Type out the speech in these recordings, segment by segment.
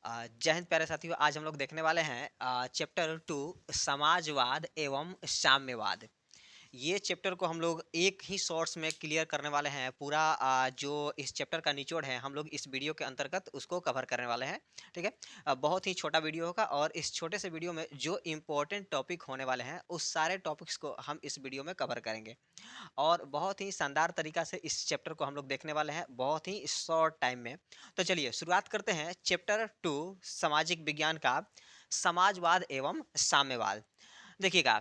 जय हिंद प्यारे साथियों। आज हम लोग देखने वाले हैं चैप्टर 2 समाजवाद एवं साम्यवाद। ये चैप्टर को हम लोग एक ही शॉर्ट्स में क्लियर करने वाले हैं। पूरा जो इस चैप्टर का निचोड़ है हम लोग इस वीडियो के अंतर्गत उसको कवर करने वाले हैं। ठीक है। बहुत ही छोटा वीडियो होगा और इस छोटे से वीडियो में जो इम्पोर्टेंट टॉपिक होने वाले हैं उस सारे टॉपिक्स को हम इस वीडियो में कवर करेंगे और बहुत ही शानदार तरीका से इस चैप्टर को हम लोग देखने वाले हैं बहुत ही शॉर्ट टाइम में। तो चलिए शुरुआत करते हैं चैप्टर 2 सामाजिक विज्ञान का समाजवाद एवं साम्यवाद। देखिएगा,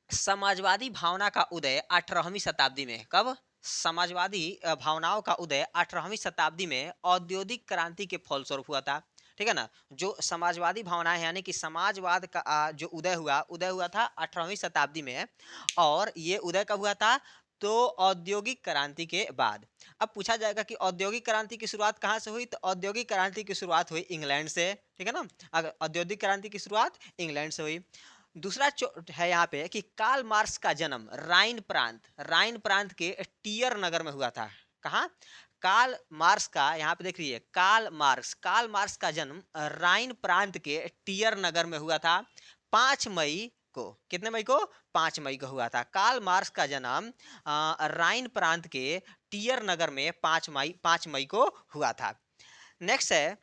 समाजवादी भावना का उदय 18वीं शताब्दी में कब? समाजवादी भावनाओं का उदय 18वीं शताब्दी में औद्योगिक क्रांति के फलस्वरूप हुआ था। ठीक है ना। जो समाजवादी भावनाएं यानी कि समाजवाद का जो उदय हुआ था 18वीं शताब्दी में। और ये उदय कब हुआ था? तो औद्योगिक क्रांति के बाद। अब पूछा जाएगा कि औद्योगिक क्रांति की शुरुआत कहाँ से हुई? तो औद्योगिक क्रांति की शुरुआत हुई इंग्लैंड से। ठीक है ना। अगर औद्योगिक क्रांति की शुरुआत इंग्लैंड से हुई। दूसरा है यहाँ पे कि कार्ल मार्क्स का जन्म राइन प्रांत के टियर नगर में हुआ था। कहाँ? कार्ल मार्क्स का, यहाँ पे देख रही है, कार्ल मार्क्स का जन्म राइन प्रांत के टियर नगर में हुआ था 5 मई को। कितने मई को? 5 मई को हुआ था। कार्ल मार्क्स का जन्म राइन प्रांत के टियर नगर में 5 मई को हुआ था। नेक्स्ट है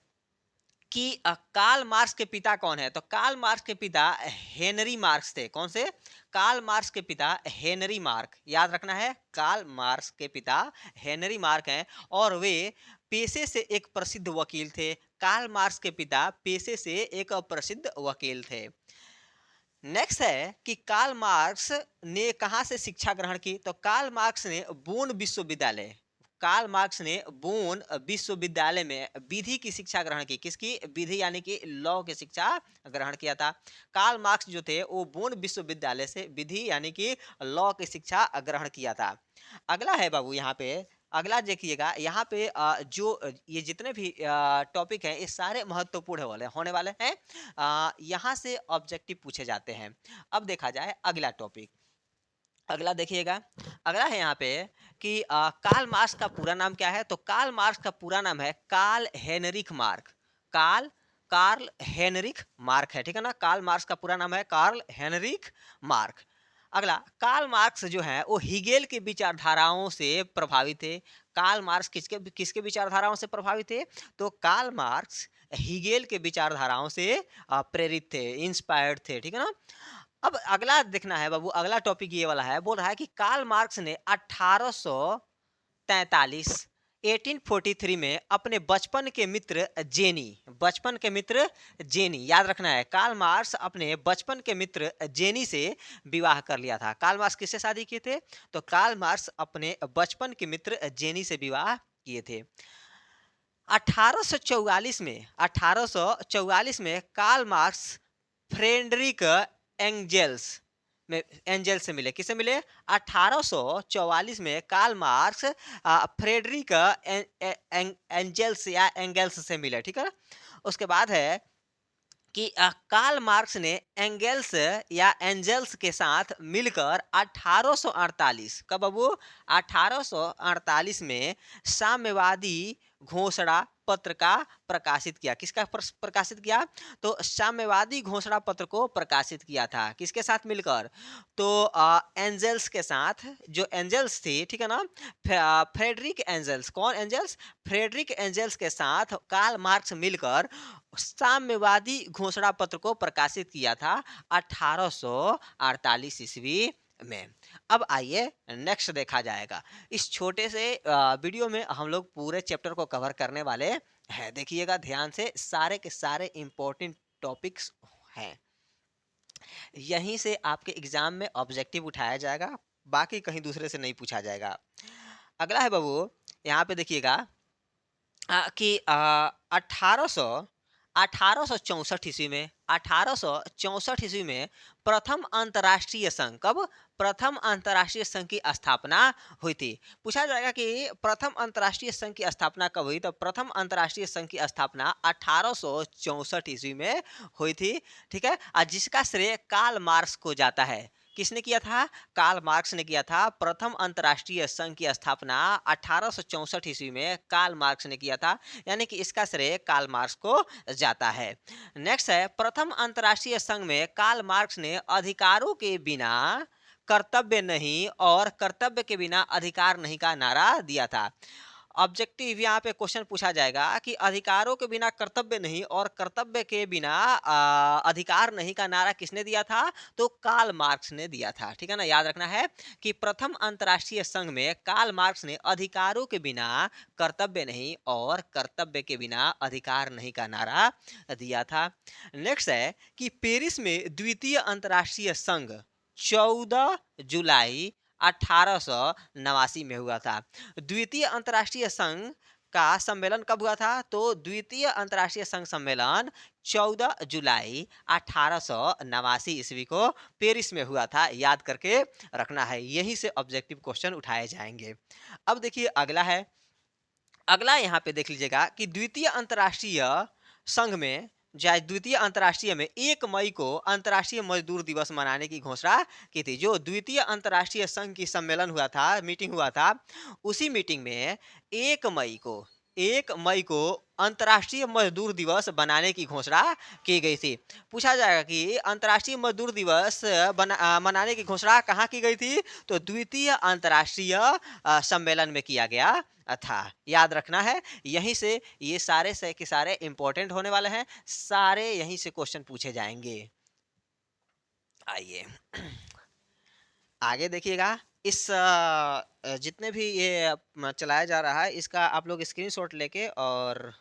कि कार्ल मार्क्स के पिता कौन है? तो कार्ल मार्क्स के पिता हेनरी मार्क्स थे। कौन से? कार्ल मार्क्स के पिता हेनरी मार्क। याद रखना है, कार्ल मार्क्स के पिता हेनरी मार्क हैं और वे पेशे से एक प्रसिद्ध वकील थे। कार्ल मार्क्स के पिता पेशे से एक प्रसिद्ध वकील थे। नेक्स्ट है कि कार्ल मार्क्स ने कहाँ से शिक्षा ग्रहण की? तो कार्ल मार्क्स ने बोन विश्वविद्यालय में विधि की शिक्षा ग्रहण की। किसकी? विधि यानी कि लॉ की शिक्षा ग्रहण किया था। कार्ल मार्क्स जो थे वो बोन विश्वविद्यालय से विधि यानी कि लॉ की शिक्षा ग्रहण किया था। अगला है बाबू, यहाँ पे अगला देखिएगा, यहाँ पे ये जितने भी टॉपिक हैं ये सारे महत्वपूर्ण होने वाले हैं। यहाँ से ऑब्जेक्टिव पूछे जाते हैं। अब देखा जाए अगला टॉपिक। अगला देखिएगा, अगला है यहाँ पे कि कार्ल मार्क्स का पूरा नाम क्या है? तो कार्ल मार्क्स का पूरा नाम है Karl Heinrich Marx. Karl Heinrich Marx है। ठीक है ना। कार्ल मार्क्स का पूरा नाम है कार्ल हेनरिक मार्क। अगला, कार्ल मार्क्स जो है वो हिगेल की विचारधाराओं से प्रभावित थे। कार्ल मार्क्स किसके किसके विचारधाराओं से प्रभावित थे? तो कार्ल मार्क्स हिगेल के विचारधाराओं से प्रेरित थे, इंस्पायर्ड थे। ठीक है ना। अब अगला देखना है बाबू, अगला टॉपिक ये वाला है। बोल रहा है कि कार्ल मार्क्स ने 1843 में अपने बचपन के मित्र जेनी, याद रखना है, कार्ल मार्क्स अपने बचपन के मित्र जेनी से विवाह कर लिया था। कार्ल मार्क्स किससे शादी किए थे? तो कार्ल मार्क्स अपने बचपन के मित्र जेनी से विवाह किए थे। 1844 में कार्ल मार्क्स फ्रेडरिक एंजेल्स से मिले। किससे मिले? 1844 में कार्ल मार्क्स फ्रेडरिक एंजेल्स या एंगल्स से मिले। ठीक है। उसके बाद है कि कार्ल मार्क्स ने एंजेल्स के साथ मिलकर 1848, कब बाबू? 1848 में साम्यवादी घोषणा पत्र का प्रकाशित किया। किसका प्रकाशित किया? तो साम्यवादी घोषणा पत्र को प्रकाशित किया था। किसके साथ मिलकर? तो एंजेल्स के साथ, जो एंजेल्स थी। ठीक है ना। Frederick angels. कौन एंजेल्स? फ्रेडरिक एंजेल्स के साथ कार्ल मार्क्स मिलकर साम्यवादी घोषणा पत्र को प्रकाशित किया था 1848 ईस्वी में। अब आइए नेक्स्ट देखा जाएगा। इस छोटे से वीडियो में हम लोग पूरे चैप्टर को कवर करने वाले हैं। देखिएगा ध्यान से, सारे के सारे इंपॉर्टेंट टॉपिक्स हैं। यहीं से आपके एग्जाम में ऑब्जेक्टिव उठाया जाएगा, बाकी कहीं दूसरे से नहीं पूछा जाएगा। अगला है बाबू, यहाँ पे देखिएगा कि 1864 ईस्वी में 1864 ईस्वी में प्रथम अंतर्राष्ट्रीय संघ, कब? प्रथम अंतर्राष्ट्रीय संघ की स्थापना हुई थी। पूछा जाएगा कि प्रथम अंतर्राष्ट्रीय संघ की स्थापना कब हुई? तो प्रथम अंतर्राष्ट्रीय संघ की स्थापना 1864 ईस्वी में हुई थी। ठीक है। और जिसका श्रेय कार्ल मार्क्स को जाता है। किसने किया था? कार्ल मार्क्स ने किया था। प्रथम अंतर्राष्ट्रीय संघ की स्थापना 1864 ईस्वी में कार्ल मार्क्स ने किया था, यानी कि इसका श्रेय कार्ल मार्क्स को जाता है। नेक्स्ट है, प्रथम अंतर्राष्ट्रीय संघ में कार्ल मार्क्स ने अधिकारों के बिना कर्तव्य नहीं और कर्तव्य के बिना अधिकार नहीं का नारा दिया था। ऑब्जेक्टिव यहाँ पे क्वेश्चन पूछा जाएगा कि अधिकारों के बिना कर्तव्य नहीं और कर्तव्य के बिना अधिकार नहीं का नारा किसने दिया था? तो कार्ल मार्क्स ने दिया था। ठीक है ना, याद रखना है कि प्रथम अंतर्राष्ट्रीय संघ में कार्ल मार्क्स ने अधिकारों के बिना कर्तव्य नहीं और कर्तव्य के बिना अधिकार नहीं का नारा दिया था। नेक्स्ट है कि पेरिस में द्वितीय अंतर्राष्ट्रीय संघ 14 जुलाई 1889 में हुआ था। द्वितीय अंतर्राष्ट्रीय संघ का सम्मेलन कब हुआ था? तो द्वितीय अंतर्राष्ट्रीय संघ सम्मेलन 14 जुलाई 1889 ईस्वी को पेरिस में हुआ था। याद करके रखना है, यहीं से ऑब्जेक्टिव क्वेश्चन उठाए जाएंगे। अब देखिए अगला है, अगला यहाँ पे देख लीजिएगा कि द्वितीय अंतर्राष्ट्रीय संघ में द्वितीय अंतर्राष्ट्रीय में 1 मई को अंतर्राष्ट्रीय मजदूर दिवस मनाने की घोषणा की थी। जो द्वितीय अंतर्राष्ट्रीय संघ की सम्मेलन हुआ था, मीटिंग हुआ था, उसी मीटिंग में 1 मई को अंतर्राष्ट्रीय मजदूर दिवस बनाने की घोषणा की गई थी। पूछा जाएगा कि अंतर्राष्ट्रीय मजदूर दिवस मनाने की घोषणा कहाँ की गई थी? तो द्वितीय अंतर्राष्ट्रीय सम्मेलन में किया गया था। याद रखना है, यहीं से ये सारे से के सारे इंपॉर्टेंट होने वाले हैं, सारे यहीं से क्वेश्चन पूछे जाएंगे। आइए आगे देखिएगा, इस जितने भी ये चलाया जा रहा है इसका आप लोग स्क्रीनशॉट लेके और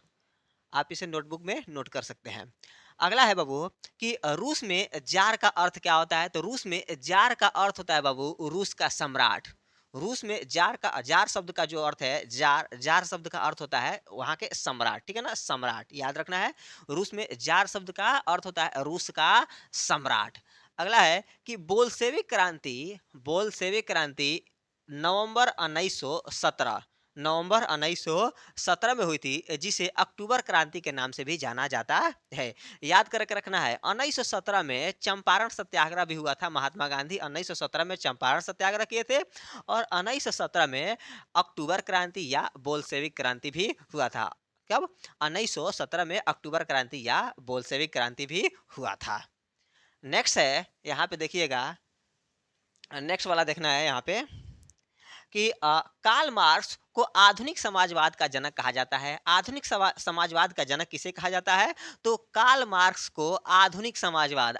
आप इसे नोटबुक में नोट कर सकते हैं। अगला है बाबू कि रूस में जार का अर्थ क्या होता है? तो रूस में जार का अर्थ होता है बाबू रूस का सम्राट। रूस में जार शब्द का जो अर्थ है, जार शब्द का अर्थ होता है वहाँ के सम्राट। ठीक है ना, सम्राट याद रखना है। रूस में जार शब्द का अर्थ होता है रूस का सम्राट। अगला है कि बोल्शेविक क्रांति नवंबर 1917 में हुई थी, जिसे अक्टूबर क्रांति के नाम से भी जाना जाता है। याद करके रखना है, 1917 में चंपारण सत्याग्रह भी हुआ था। महात्मा गांधी 1917 में चंपारण सत्याग्रह किए थे और 1917 में अक्टूबर क्रांति या बोल्शेविक क्रांति भी हुआ था। कब? 1917 में अक्टूबर क्रांति या बोल्शेविक क्रांति भी हुआ था। नेक्स्ट है, यहाँ पे देखिएगा, नेक्स्ट वाला देखना है यहाँ पे कि कार्ल मार्क्स को आधुनिक समाजवाद का जनक कहा जाता है। आधुनिक समाजवाद का जनक किसे कहा जाता है? तो कार्ल मार्क्स को आधुनिक समाजवाद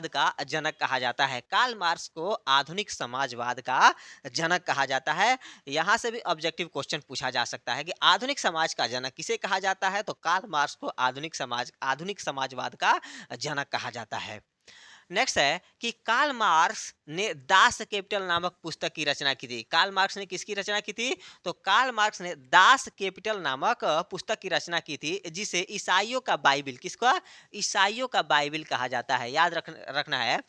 का जनक कहा जाता है। कार्ल मार्क्स को आधुनिक समाजवाद का जनक कहा जाता है। यहाँ से भी ऑब्जेक्टिव क्वेश्चन पूछा जा सकता है कि आधुनिक समाज का जनक किसे कहा जाता है? तो कार्ल मार्क्स को आधुनिक समाजवाद का जनक कहा जाता है। नेक्स्ट है कि कार्ल मार्क्स ने दास कैपिटल नामक पुस्तक की रचना की थी। कार्ल मार्क्स ने किसकी रचना की थी? तो कार्ल मार्क्स ने दास कैपिटल नामक पुस्तक की रचना की थी, जिसे ईसाइयों का बाइबिल, किसका? ईसाइयों का बाइबिल कहा जाता है। याद रखना है,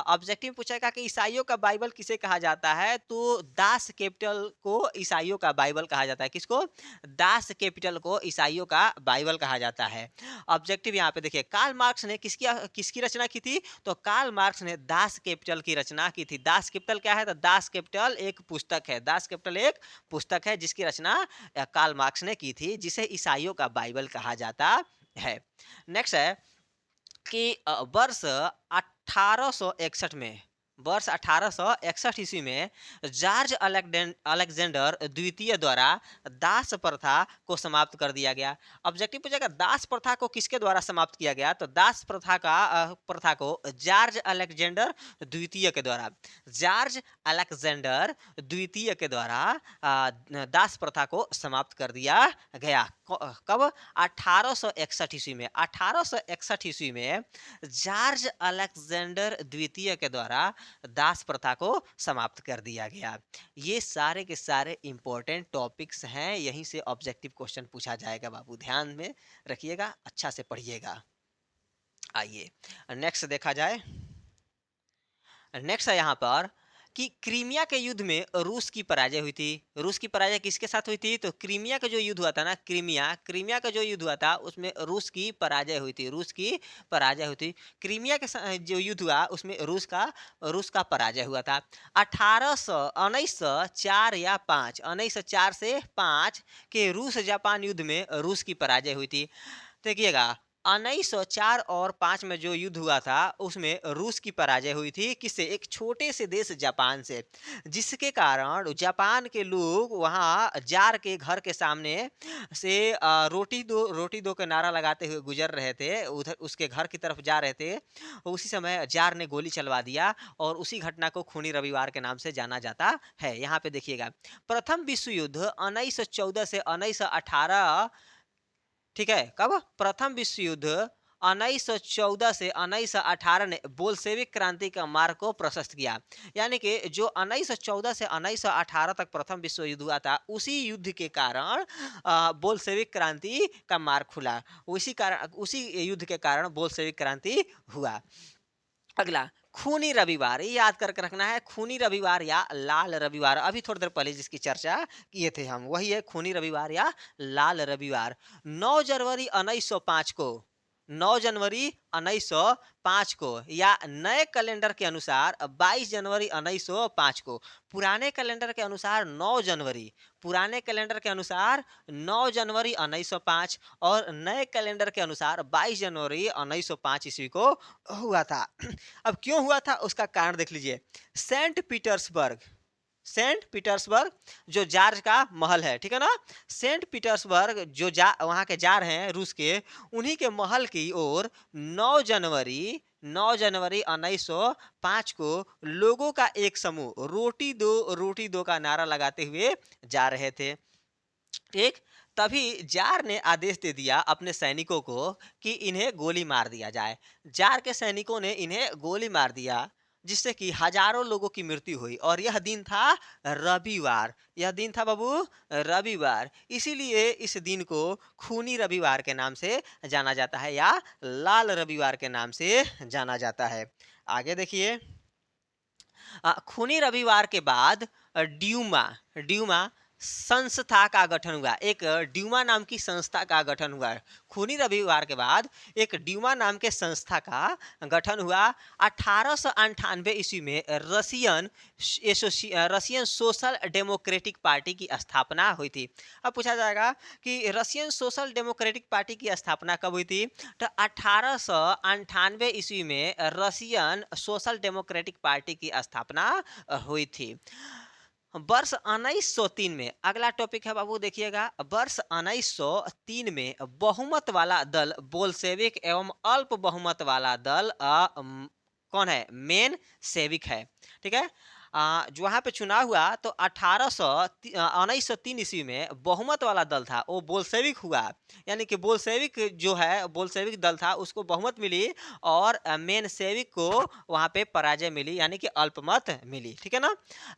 ऑब्जेक्टिव पूछेगा कि ईसाइयों का बाइबल किसे कहा जाता है? तो दास कैपिटल को ईसाइयों का बाइबल कहा जाता है। किसको? दास कैपिटल को ईसाइयों का बाइबल कहा जाता है। ऑब्जेक्टिव यहाँ पे देखिए, कार्ल मार्क्स ने किसकी रचना की थी? तो कार्ल मार्क्स ने दास कैपिटल की रचना की थी। दास कैपिटल क्या है? तो दास कैपिटल एक पुस्तक है। दास कैपिटल एक पुस्तक है जिसकी रचना कार्ल मार्क्स ने की थी, जिसे ईसाइयों का बाइबल कहा जाता है। नेक्स्ट है कि वर्ष 1861 ईस्वी में जॉर्ज अलेक्जेंडर द्वितीय द्वारा दास प्रथा को समाप्त कर दिया गया। ऑब्जेक्टिव पूछेगा दास प्रथा को किसके द्वारा समाप्त किया गया? तो दास प्रथा को जॉर्ज अलेक्जेंडर द्वितीय के द्वारा, जॉर्ज अलेक्जेंडर द्वितीय के द्वारा दास प्रथा को समाप्त कर दिया गया। कब? 1861 ईस्वी में। 1861 ईस्वी में जॉर्ज अलेक्जेंडर द्वितीय के द्वारा दास प्रथा को समाप्त कर दिया गया। ये सारे के सारे इंपॉर्टेंट टॉपिक्स हैं, यहीं से ऑब्जेक्टिव क्वेश्चन पूछा जाएगा बाबू, ध्यान में रखिएगा, अच्छा से पढ़िएगा। आइए नेक्स्ट देखा जाए। नेक्स्ट है यहाँ पर कि क्रीमिया के युद्ध में रूस की पराजय हुई थी। रूस की पराजय किसके साथ हुई थी? तो क्रीमिया का जो युद्ध हुआ था ना, क्रीमिया क्रीमिया का जो युद्ध हुआ था उसमें रूस की पराजय हुई थी। रूस की पराजय हुई थी। क्रीमिया के जो युद्ध हुआ उसमें रूस का पराजय हुआ था। 1904 या 5, 1904 से 5 के रूस जापान युद्ध में रूस की पराजय हुई थी। देखिएगा, 1904 और 5 में जो युद्ध हुआ था उसमें रूस की पराजय हुई थी। किससे? एक छोटे से देश जापान से, जिसके कारण जापान के लोग वहां जार के घर के सामने से रोटी दो का नारा लगाते हुए गुजर रहे थे, उधर उसके घर की तरफ जा रहे थे। उसी समय जार ने गोली चलवा दिया और उसी घटना को खूनी रविवार के नाम से जाना जाता है। यहाँ पे देखिएगा, प्रथम विश्व युद्ध 1914 से 1918, ठीक है, कब? प्रथम विश्व युद्ध 1914 से 1918 ने बोल्शेविक क्रांति का मार्ग को प्रशस्त किया। यानी कि जो 1914 से 1918 तक प्रथम विश्व युद्ध हुआ था, उसी युद्ध के कारण बोल्शेविक क्रांति का मार्ग खुला। उसी युद्ध के कारण बोल्शेविक क्रांति हुआ। अगला, खूनी रविवार, ये याद करके रखना है। खूनी रविवार या लाल रविवार, अभी थोड़ी देर पहले जिसकी चर्चा किए थे हम, वही है खूनी रविवार या लाल रविवार। 9 जनवरी 1905 को, 9 जनवरी 1905 को, या नए कैलेंडर के अनुसार 22 जनवरी 1905 को। पुराने कैलेंडर के अनुसार 9 जनवरी, पुराने कैलेंडर के अनुसार 9 जनवरी 1905 और नए कैलेंडर के अनुसार 22 जनवरी 1905 ईस्वी को हुआ था। अब क्यों हुआ था उसका कारण देख लीजिए। सेंट पीटर्सबर्ग जो जार का महल है, ठीक है ना, सेंट पीटर्सबर्ग जो वहां के जार हैं रूस के, उन्हीं के महल की ओर 9 जनवरी 1905 को लोगों का एक समूह रोटी दो का नारा लगाते हुए जा रहे थे। ठीक, तभी जार ने आदेश दे दिया अपने सैनिकों को कि इन्हें गोली मार दिया जाए। जार के सैनिकों ने इन्हें गोली मार दिया, जिससे कि हजारों लोगों की मृत्यु हुई। और यह दिन था रविवार, यह दिन था बाबू रविवार। इसीलिए इस दिन को खूनी रविवार के नाम से जाना जाता है या लाल रविवार के नाम से जाना जाता है। आगे देखिए, खूनी रविवार के बाद ड्यूमा ड्यूमा संस्था का गठन हुआ। एक ड्यूमा नाम की संस्था का गठन हुआ। खूनी रविवार के बाद एक ड्यूमा नाम के संस्था का गठन हुआ। 1898 ईस्वी में रशियन सोशल डेमोक्रेटिक पार्टी की स्थापना हुई थी। अब पूछा जाएगा कि रशियन सोशल डेमोक्रेटिक पार्टी की स्थापना कब हुई थी? तो 1898 ईस्वी में रशियन सोशल डेमोक्रेटिक पार्टी की स्थापना हुई थी। वर्ष 1903 में, अगला टॉपिक है बाबू देखिएगा, वर्ष 1903 में बहुमत वाला दल बोल्शेविक एवं अल्प बहुमत वाला दल कौन है? मेन सेविक है। ठीक है, जो वहाँ पे चुनाव हुआ तो 1903 ईस्वी में बहुमत वाला दल था वो बोल्शेविक हुआ। यानी कि बोल्शेविक जो है, बोल्शेविक दल था उसको बहुमत मिली और मेन सेविक को वहाँ पे पराजय मिली, यानी कि अल्पमत मिली। ठीक है ना।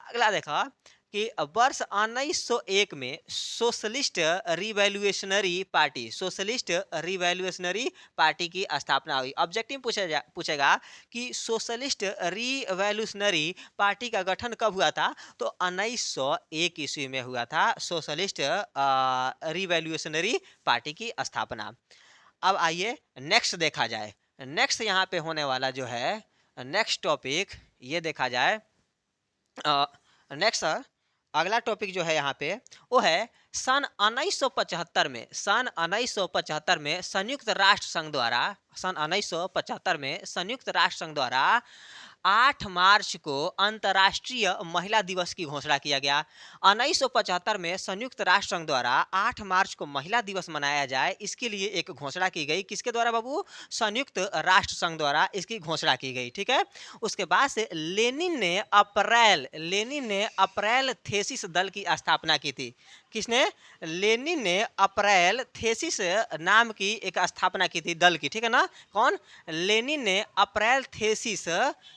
अगला देखा कि वर्ष 1901 में सोशलिस्ट रिवॉल्यूशनरी पार्टी की स्थापना हुई। ऑब्जेक्टिव पूछेगा कि सोशलिस्ट रिवॉल्यूशनरी पार्टी का गठन कब हुआ था? तो 1901 ईस्वी में हुआ था सोशलिस्ट रिवॉल्यूशनरी पार्टी की स्थापना। अब आइए नेक्स्ट देखा जाए। नेक्स्ट यहाँ पे होने वाला जो है नेक्स्ट टॉपिक, ये देखा जाए। नेक्स्ट अगला टॉपिक जो है यहाँ पे वो है सन 1975 में, सन 1975 में संयुक्त राष्ट्र संघ द्वारा, सन 1975 में संयुक्त राष्ट्र संघ द्वारा 8 मार्च को अंतर्राष्ट्रीय महिला दिवस की घोषणा किया गया। 1975 में संयुक्त राष्ट्र संघ द्वारा 8 मार्च को महिला दिवस मनाया जाए, इसके लिए एक घोषणा की गई। किसके द्वारा बाबू? संयुक्त राष्ट्र संघ द्वारा इसकी घोषणा की गई। ठीक है, उसके बाद से लेनिन ने अप्रैल थेसिस दल की स्थापना की थी। किसने? लेनिन ने अप्रैल थेसिस नाम की एक स्थापना की थी दल की। ठीक है ना। कौन? लेनिन ने अप्रैल थेसिस,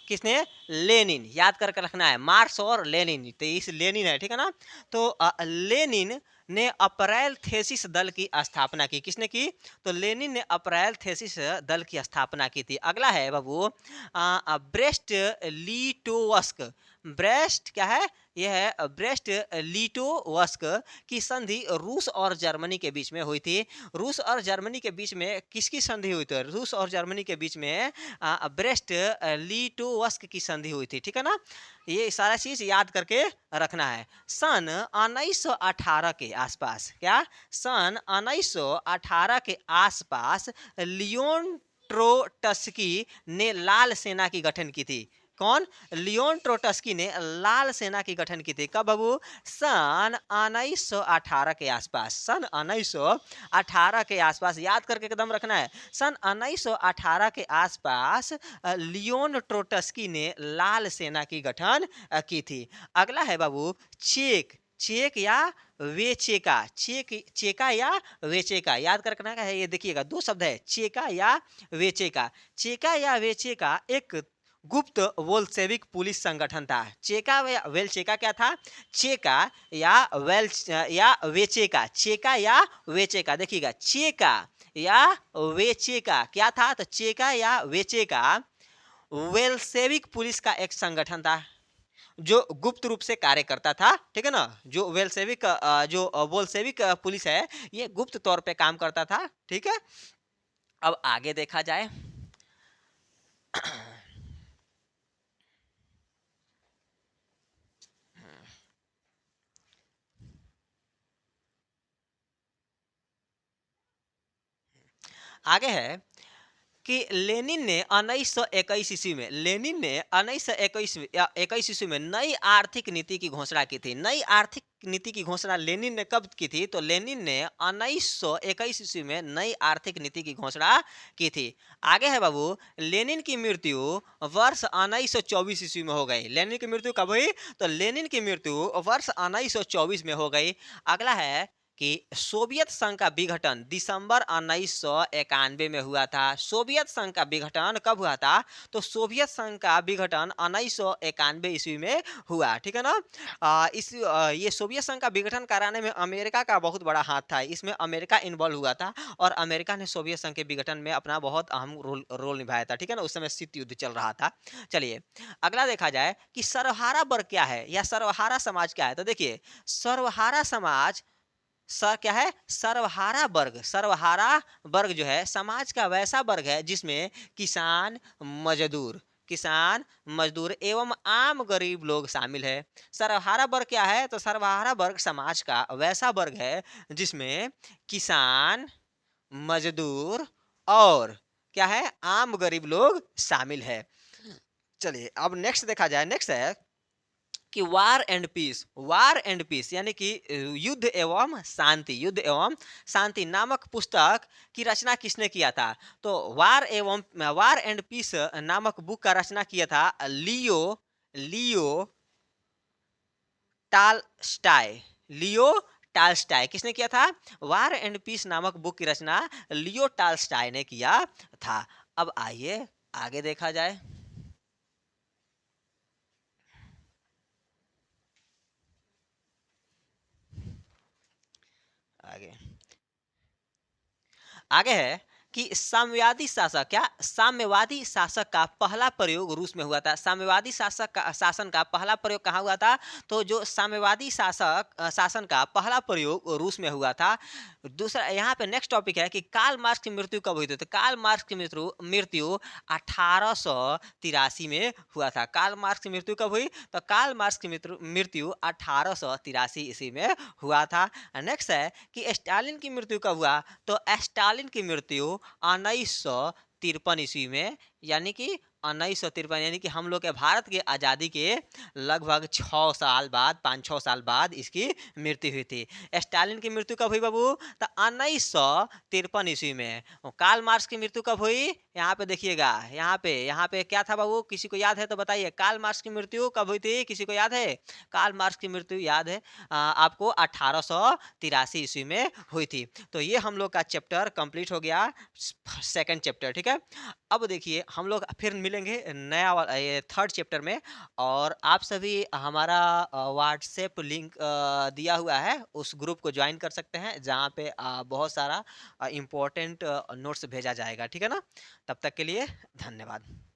किसने? लेनिन, याद करके रखना है, मार्क्स और लेनिन, तो इस लेनिन है। ठीक है ना। तो लेनिन ने अप्रैल थेसिस दल की स्थापना की। किसने की? तो लेनिन ने अप्रैल थेसिस दल की स्थापना की थी। अगला है बाबू ब्रेस्ट लिटोवस्क। ब्रेस्ट क्या है, यह है ब्रेस्ट लिटोवस्क की संधि रूस और जर्मनी के बीच में हुई थी। रूस और जर्मनी के बीच में किसकी संधि हुई थी? रूस और जर्मनी के बीच में ब्रेस्ट लिटोवस्क की संधि हुई थी, ठीक है ना। ये सारा चीज याद करके रखना है। सन 1918 के आसपास, क्या सन 1918 के आसपास लियोन ट्रोटस्की ने लाल सेना की गठन की थी। कौन? लियोन ट्रोटस्की ने लाल सेना की गठन की थी। कब बाबू? सन 1918 के आसपास, सन 1918 के आसपास, याद करके एकदम रखना है। सन 1918 के आसपास लियोन ट्रोटस्की ने लाल सेना की गठन की थी। अगला है बाबू चेक, चेक या वेचेका, चेका या वेचेका, याद करना है। ये देखिएगा दो शब्द है, चेका या वेचेका। चेका या वेचेका एक गुप्त वोल्शेविक पुलिस संगठन था। चेका या वेलचेका क्या था? चेका या वेचेका, चेका या वेचेका, देखिएगा चेका या वेचेका क्या था? तो चेका या वेचेका वेलसेविक पुलिस का एक संगठन था जो गुप्त रूप से कार्य करता था, ठीक है ना। जो वेलसेविक जो बोल्शेविक पुलिस है, ये गुप्त तौर पे काम करता था, ठीक है। अब आगे देखा जाए आगे है कि लेनिन ने 1921 ईस्वी में, लेनिन ने 1921 ईस्वी में नई आर्थिक नीति की घोषणा की थी। नई आर्थिक नीति की घोषणा लेनिन ने कब की थी? तो लेनिन ने 1921 ईस्वी में नई आर्थिक नीति की घोषणा की थी। आगे है बाबू, लेनिन की मृत्यु वर्ष 1924 ईस्वी में हो गई। लेनिन की मृत्यु कब हुई? तो लेनिन की मृत्यु वर्ष 1924 में हो गई। अगला है कि सोवियत संघ का विघटन दिसंबर 1991 में हुआ था। सोवियत संघ का विघटन कब हुआ था? तो सोवियत संघ का विघटन 1991 ईस्वी में हुआ, ठीक है ना। ये सोवियत संघ का विघटन कराने में अमेरिका का बहुत बड़ा हाथ था। इसमें अमेरिका इन्वॉल्व हुआ था और अमेरिका ने सोवियत संघ के विघटन में अपना बहुत अहम रोल निभाया था, ठीक है ना। उस समय शीत युद्ध चल रहा था। चलिए अगला देखा जाए कि सर्वहारा वर्ग क्या है या सर्वहारा समाज क्या है। तो देखिए सर्वहारा समाज, सर क्या है? सर्वहारा वर्ग। सर्वहारा वर्ग जो है समाज का वैसा वर्ग है जिसमें किसान, मजदूर, किसान, मजदूर एवं आम गरीब लोग शामिल है। सर्वहारा वर्ग क्या है? तो सर्वहारा वर्ग समाज का वैसा वर्ग है जिसमें किसान, मजदूर और क्या है? आम गरीब लोग शामिल है। चलिए अब नेक्स्ट देखा जाए। नेक्स्ट है कि war and peace, war and peace यानी कि युद्ध एवं शांति, युद्ध एवं शांति नामक पुस्तक की रचना किसने किया था? तो वार एंड पीस नामक बुक का रचना किया था लियो लियो टालस्टाय, लियो टालस्टाय। किसने किया था? वार एंड पीस नामक बुक की रचना लियो टालस्टाय ने किया था। अब आइए आगे देखा जाए। आगे आगे है कि साम्यवादी शासक, क्या साम्यवादी शासक का पहला प्रयोग रूस में हुआ था। साम्यवादी शासक का शासन का पहला प्रयोग कहाँ हुआ था? तो जो साम्यवादी शासन का पहला प्रयोग रूस में हुआ था। दूसरा यहाँ पे नेक्स्ट टॉपिक है कि कार्ल मार्क्स की मृत्यु कब हुई थी? तो कार्ल मार्क्स की मृत्यु 1883 में हुआ था। कार्ल मार्क्स की मृत्यु कब हुई? तो कार्ल मार्क्स की मृत्यु 1883 ईस्वी में हुआ था। नेक्स्ट है कि स्टालिन की मृत्यु कब हुआ? तो स्टालिन की मृत्यु 1953 ईस्वी में, यानी कि 1953, यानी कि हम लोग के भारत के आज़ादी के लगभग 6 साल बाद, 5-6 साल बाद इसकी मृत्यु हुई थी। स्टालिन की मृत्यु कब हुई बाबू? तो 1953 ईस्वी में। और कार्ल मार्क्स की मृत्यु कब हुई? यहाँ पे देखिएगा, यहाँ पे क्या था बाबू? किसी को याद है तो बताइए, कार्ल मार्क्स की मृत्यु कब हुई थी? किसी को याद है? कार्ल मार्क्स की मृत्यु याद है आपको 1883 ईस्वी में हुई थी। तो ये हम लोग का चैप्टर कंप्लीट हो गया, सेकंड चैप्टर, ठीक है। अब देखिए हम लोग फिर मिलेंगे नया वाला ये थर्ड चैप्टर में। और आप सभी हमारा व्हाट्सएप लिंक दिया हुआ है, उस ग्रुप को ज्वाइन कर सकते हैं जहाँ पे बहुत सारा इम्पोर्टेंट नोट्स भेजा जाएगा, ठीक है ना। तब तक के लिए धन्यवाद।